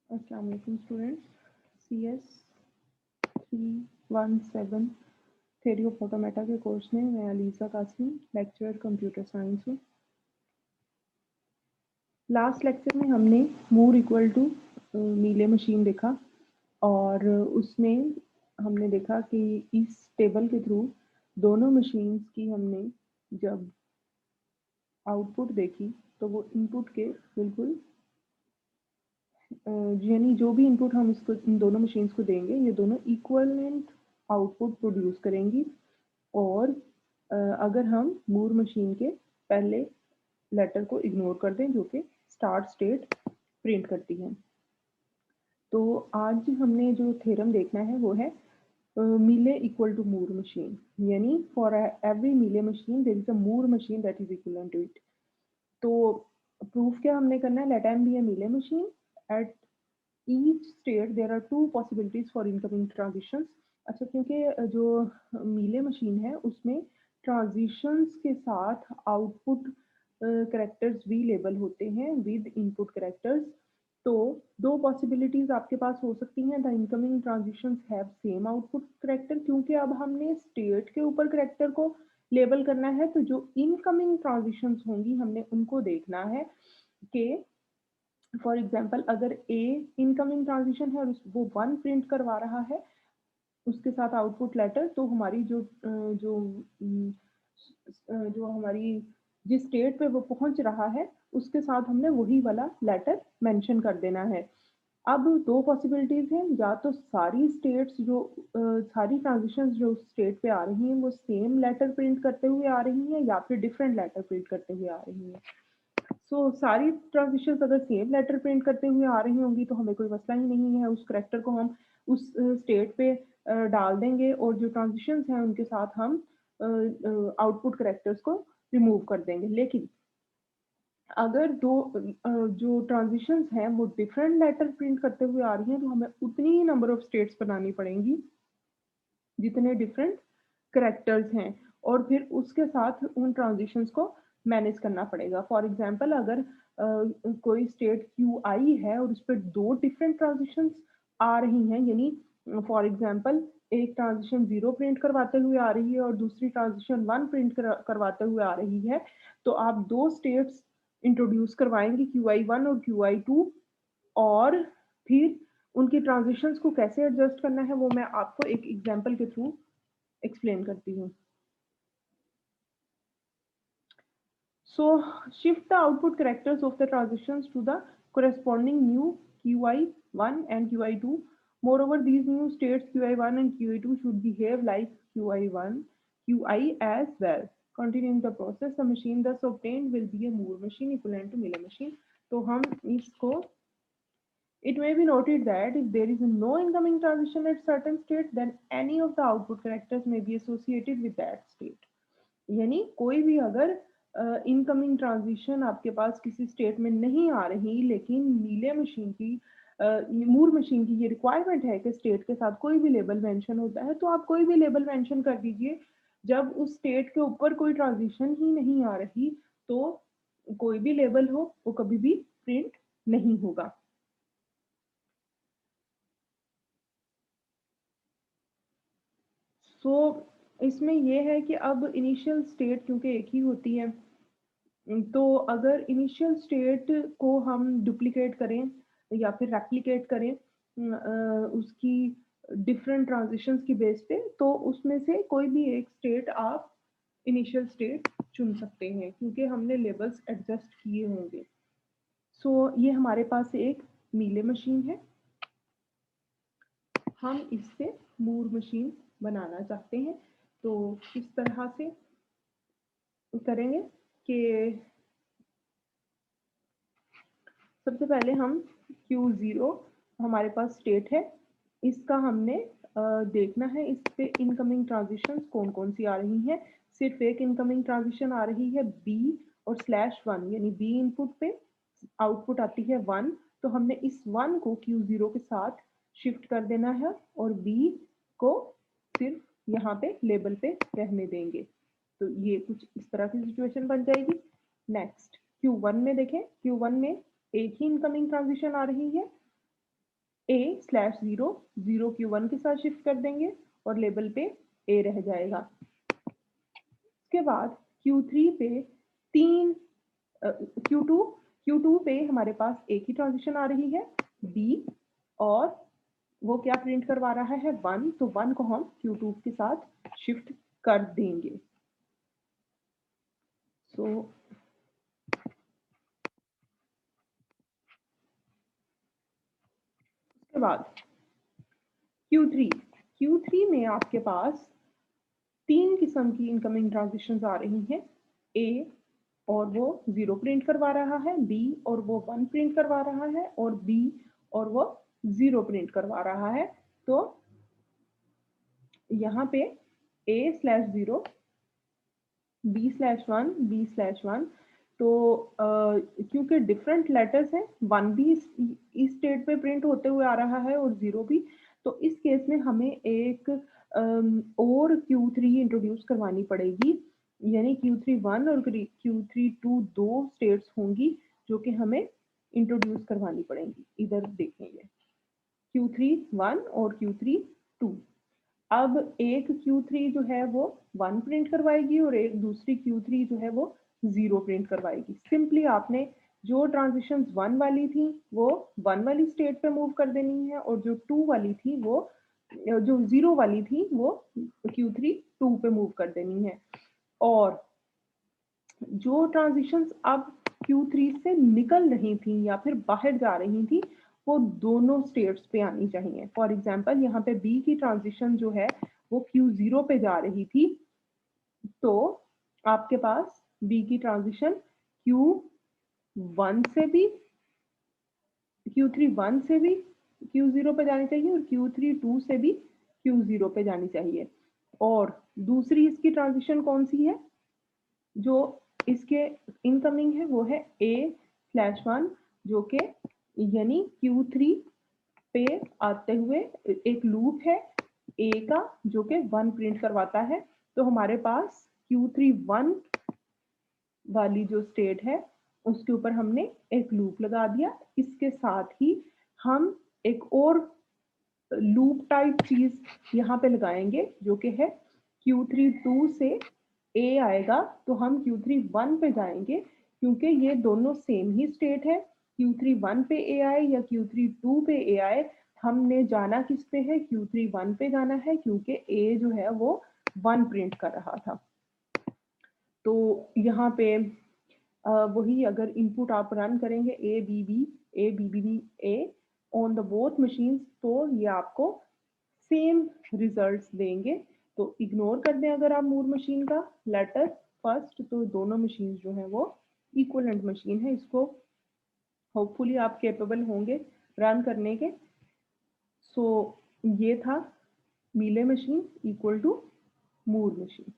अस्सलाम वालेकुम students. CS 317 theory of automata के कोर्स में मैं Aliza Qasim lecturer computer science हूँ। लास्ट लेक्चर में हमने Moore equal to Mealy machine देखा और उसमें हमने देखा कि इस टेबल के थ्रू दोनों मशीन्स की हमने जब आउटपुट देखी तो वो इनपुट के बिल्कुल यानी जो भी इनपुट हम इसको इन दोनों मशीन्स को देंगे ये दोनों इक्वलेंट आउटपुट प्रोड्यूस करेंगी। और अगर हम मूर मशीन के पहले लेटर को इग्नोर कर दें जो कि स्टार्ट स्टेट प्रिंट करती है। तो आज हमने जो थ्योरम देखना है वो है Mealy equal to Moore machine, यानी for every Mealy machine there is a Moore machine that is equivalent to it. तो प्रूफ क्या हमने करना है, let M be a Mealy machine at each state there are two possibilities for incoming transitions। अच्छा, क्योंकि जो Mealy machine है उसमें ट्रांजिशंस के साथ आउटपुट करेक्टर्स भी लेबल होते हैं विद इनपुट करेक्टर्स। तो दो पॉसिबिलिटीज आपके पास हो सकती हैं। The incoming transitions have same output character, क्योंकि अब हमने स्टेट के ऊपर करेक्टर को लेबल करना है, तो जो इनकमिंग ट्रांजिशंस होंगी हमने उनको देखना है कि फॉर एग्जाम्पल अगर ए इनकमिंग ट्रांजिशन है और वो 1 प्रिंट करवा रहा है उसके साथ आउटपुट लेटर, तो हमारी जो हमारी जिस स्टेट पे वो पहुंच रहा है उसके साथ हमने वही वाला लेटर मेंशन कर देना है। अब दो पॉसिबिलिटीज हैं, या तो सारी स्टेट्स जो सारी ट्रांजिशंस जो स्टेट पे आ रही हैं वो सेम लेटर प्रिंट करते हुए आ रही हैं या फिर डिफरेंट लेटर प्रिंट करते हुए आ रही हैं। सारी ट्रांजिशंस अगर सेम लेटर प्रिंट करते हुए आ रही होंगी तो हमें कोई मसला ही नहीं है, उस करेक्टर को हम उस स्टेट पे डाल देंगे और जो ट्रांजिशंस हैं उनके साथ हम आउटपुट करेक्टर्स को रिमूव कर देंगे। लेकिन अगर जो ट्रांजिशंस हैं वो डिफरेंट लेटर प्रिंट करते हुए आ रही हैं तो हमें उतनी ही नंबर ऑफ स्टेट्स बनानी पड़ेंगी जितने डिफरेंट करेक्टर्स हैं, और फिर उसके साथ उन ट्रांजिशंस को मैनेज करना पड़ेगा। फॉर एग्जांपल अगर कोई स्टेट क्यू आई है और उस पर दो डिफरेंट ट्रांजिशंस आ रही हैं, यानी फॉर एग्जांपल एक ट्रांजिशन 0 प्रिंट करवाते हुए आ रही है और दूसरी ट्रांजिशन 1 प्रिंट करवाते हुए आ रही है, तो आप दो स्टेट्स इंट्रोड्यूस करवाएंगे QI1 और QI2, और फिर उनकी ट्रांजिशंस को कैसे एडजस्ट करना है वो मैं आपको एक एग्जांपल के थ्रू एक्सप्लेन करती हूँ। So shift the output characters of the transitions to the corresponding new QI1 and QI2. Moreover, these new states QI1 and QI2 should behave like QI1, QI as well. Continuing the process, the machine thus obtained will be a Moore machine equivalent to Miller machine. तो हम इसको It may be noted that if there is no incoming transition at certain state, then any of the output characters may be associated with that state। यानी कोई भी अगर incoming transition आपके पास किसी state में नहीं आ रही, लेकिन नीले मशीन की मूर मशीन की ये रिक्वायरमेंट है कि स्टेट के साथ कोई भी लेबल मेंशन होता है, तो आप कोई भी लेबल मेंशन कर दीजिए। जब उस स्टेट के ऊपर कोई ट्रांजिशन ही नहीं आ रही तो कोई भी लेबल हो वो कभी भी प्रिंट नहीं होगा। इसमें यह है कि अब इनिशियल स्टेट क्योंकि एक ही होती है, तो अगर इनिशियल स्टेट को हम डुप्लीकेट करें या फिर रेप्लिकेट करें उसकी डिफरेंट ट्रांजिशंस की बेस पे, तो उसमें से कोई भी एक स्टेट आप इनिशियल स्टेट चुन सकते हैं क्योंकि हमने लेबल्स एडजस्ट किए होंगे। ये हमारे पास एक मीले मशीन है, हम इससे मूर मशीन बनाना चाहते हैं। तो किस तरह से करेंगे कि सबसे पहले हम Q0 हमारे पास स्टेट है, इसका हमने देखना है इस पे इनकमिंग ट्रांजिशंस कौन कौन सी आ रही हैं। सिर्फ एक इनकमिंग ट्रांजिशन आ रही है B और /1, यानी B इनपुट पे आउटपुट आती है 1, तो हमने इस 1 को Q0 के साथ शिफ्ट कर देना है और B को सिर्फ यहाँ पे लेबल पे रहने देंगे। तो ये कुछ इस तरह की सिचुएशन बन जाएगी। नेक्स्ट Q1 में देखें, Q1 में एक ही इनकमिंग ट्रांजिशन आ रही है A/0 0 Q1 के साथ शिफ्ट कर देंगे और लेबल पे A रह जाएगा। उसके बाद Q3 पे Q2 पे हमारे पास एक ही ट्रांजिशन आ रही है B, और वो क्या प्रिंट करवा रहा है 1, तो 1 को हम Q2 के साथ शिफ्ट कर देंगे। सो उसके बाद Q3 में आपके पास 3 किस्म की इनकमिंग ट्रांजिशंस आ रही हैं। A और वो 0 प्रिंट करवा रहा है, B और वो 1 प्रिंट करवा रहा है, और B और वो 0 प्रिंट करवा रहा है। तो यहाँ पे A/0 B/1 B/1, तो क्योंकि डिफरेंट लेटर्स हैं, 1 भी इस स्टेट पे प्रिंट होते हुए आ रहा है और 0 भी, तो इस केस में हमें एक और Q3 इंट्रोड्यूस करवानी पड़ेगी, यानी Q3 1 और Q3 2 दो स्टेट्स होंगी जो कि हमें इंट्रोड्यूस करवानी पड़ेंगी। इधर देखेंगे Q3 1 और Q3 2। अब एक Q3 जो है वो 1 प्रिंट करवाएगी और एक दूसरी Q3 जो है वो 0 प्रिंट करवाएगी। सिंपली आपने जो ट्रांजिशंस 1 वाली थी वो 1 वाली स्टेट पे मूव कर देनी है, और जो 2 वाली थी वो जो 0 वाली थी वो Q3 2 पे मूव कर देनी है। और जो ट्रांजिशंस अब Q3 से निकल रही थी या फिर बाहर जा रही थी, वो दोनों स्टेट्स पे आनी चाहिए। फॉर एग्जाम्पल यहाँ पे B की ट्रांजिशन जो है वो Q0 पे जा रही थी, तो आपके पास B की ट्रांजिशन Q1 से भी Q3 1 से भी Q0 पे जानी चाहिए और Q3 2 से भी Q0 पे जानी चाहिए। और दूसरी इसकी ट्रांजिशन कौन सी है जो इसके इनकमिंग है, वो है A/1, जो कि यानी Q3 पे आते हुए एक लूप है A का जो कि 1 प्रिंट करवाता है। तो हमारे पास Q3 1 वाली जो स्टेट है उसके ऊपर हमने एक लूप लगा दिया। इसके साथ ही हम एक और लूप टाइप चीज यहाँ पे लगाएंगे जो कि है Q3 2 से A आएगा तो हम Q3 1 पे जाएंगे, क्योंकि ये दोनों सेम ही स्टेट है। Q3 1 पे A आए या Q3 2 पे A आए, हमने जाना किस पे है, Q3 1 पे जाना है, क्योंकि A जो है वो 1 प्रिंट कर रहा था। तो यहाँ पे वही अगर इनपुट आप रन करेंगे A on the both machines, तो ये आपको सेम रिजल्ट्स देंगे। तो इग्नोर कर दें अगर आप मूर मशीन का लेटर फर्स्ट, तो दोनों मशीन जो है वो इक्वलेंट मशीन है। इसको होपफुली आप कैपेबल होंगे रन करने के। सो ये था Mealy machine equal to Moore machine.